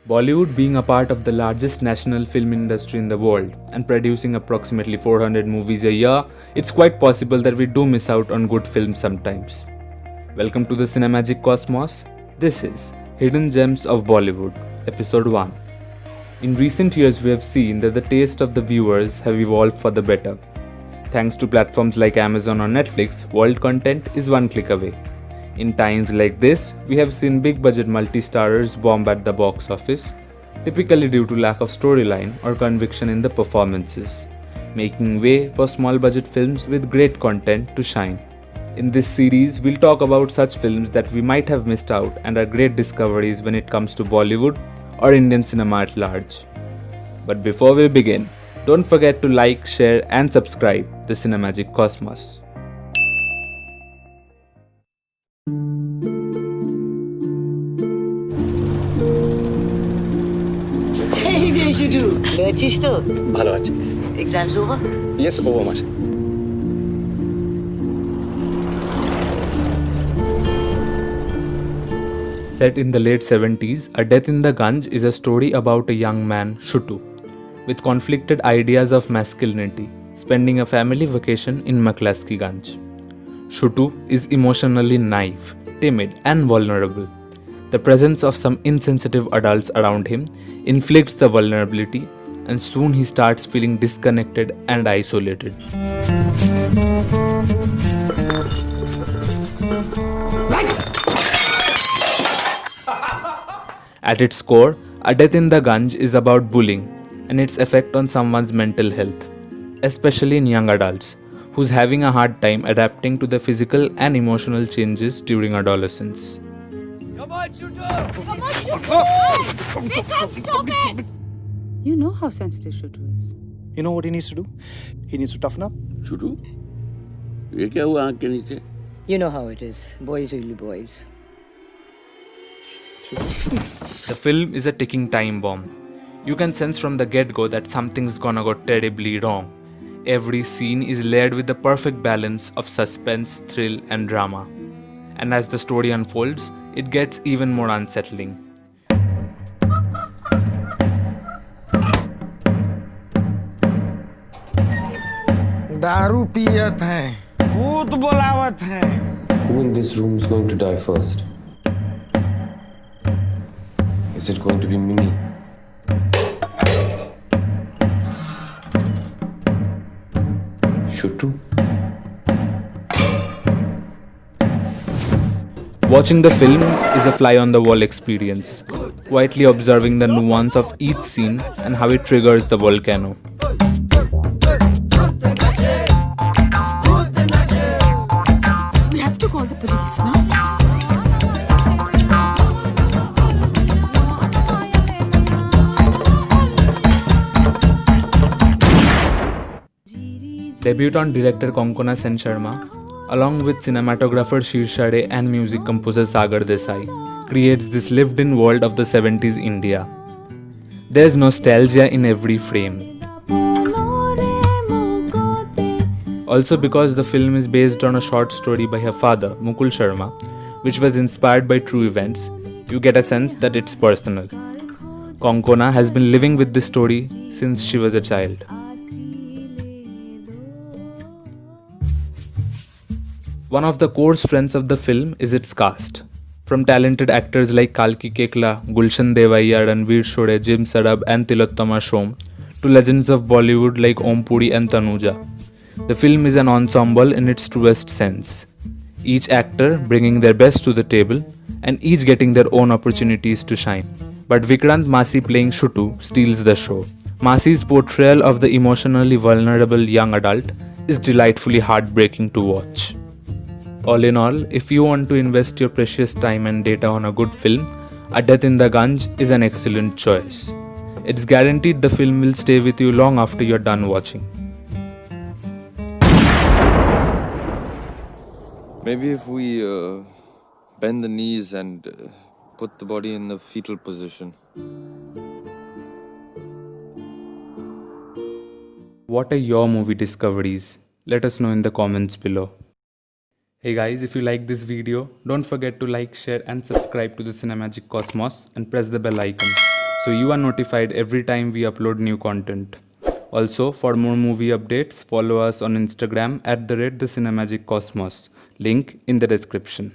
Bollywood, being a part of the largest national film industry in the world and producing approximately 400 movies a year, it's quite possible that we do miss out on good films sometimes. Welcome to the Cinemagic Cosmos. This is Hidden Gems of Bollywood, Episode 1. In recent years, we have seen that the taste of the viewers have evolved for the better. Thanks to platforms like Amazon or Netflix, world content is one click away. In times like this, we have seen big budget multi-starrers bomb at the box office, typically due to lack of storyline or conviction in the performances, making way for small budget films with great content to shine. In this series, we'll talk about such films that we might have missed out and are great discoveries when it comes to Bollywood or Indian cinema at large. But before we begin, don't forget to like, share and subscribe the Cinemagic Cosmos. Hey, did you do? Achish to? ভালো আছে। Exams over? Yes, over আমার। Set in the late 70s, A Death in the Ganj is a story about a young man, Shutu, with conflicted ideas of masculinity, spending a family vacation in Maklasky Ganj. Shutu is emotionally naive, timid, and vulnerable. The presence of some insensitive adults around him inflicts the vulnerability, and soon he starts feeling disconnected and isolated. At its core, A Death in the Ganj is about bullying and its effect on someone's mental health, especially in young adults, who's having a hard time adapting to the physical and emotional changes during adolescence. Come on, Shutu! Stop it! You know how sensitive Shutu is. You know what he needs to do? He needs to toughen up. शुरू ये क्या हुआ आँख के नीचे? You know how it is. Boys will be boys. The film is a ticking time bomb. You can sense from the get-go that something's gonna go terribly wrong. Every scene is layered with the perfect balance of suspense, thrill, and drama. And as the story unfolds, it gets even more unsettling. दारू पियत हैं, भूत बोलावत हैं। Who in this room is going to die first? Is it going to be Mimi? Shutu? Watching the film is a fly-on-the-wall experience, quietly observing the nuance of each scene and how it triggers the volcano. We have to call the police now. Debutant director Konkona Sen Sharma, along with cinematographer Shirsha Ray and music composer Sagar Desai, creates this lived-in world of the 70s India. There's nostalgia in every frame. Also, because the film is based on a short story by her father, Mukul Sharma, which was inspired by true events, you get a sense that it's personal. Konkona has been living with this story since she was a child. One of the core strengths of the film is its cast. From talented actors like Kalki Kekla, Gulshan Devaiya, Ranveer Shode, Jim Sarab and Tilottama Shom, to legends of Bollywood like Om Puri and Tanuja. The film is an ensemble in its truest sense. Each actor bringing their best to the table and each getting their own opportunities to shine. But Vikrant Masi playing Shutu steals the show. Masi's portrayal of the emotionally vulnerable young adult is delightfully heartbreaking to watch. All in all, if you want to invest your precious time and data on a good film, A Death in the Ganj is an excellent choice. It's guaranteed the film will stay with you long after you're done watching. Maybe if we bend the knees and put the body in the fetal position. What are your movie discoveries? Let us know in the comments below. Hey guys, if you like this video, don't forget to like, share and subscribe to the Cinemagic Cosmos and press the bell icon so you are notified every time we upload new content. Also, for more movie updates, follow us on Instagram @the Cinemagic Cosmos. Link in the description.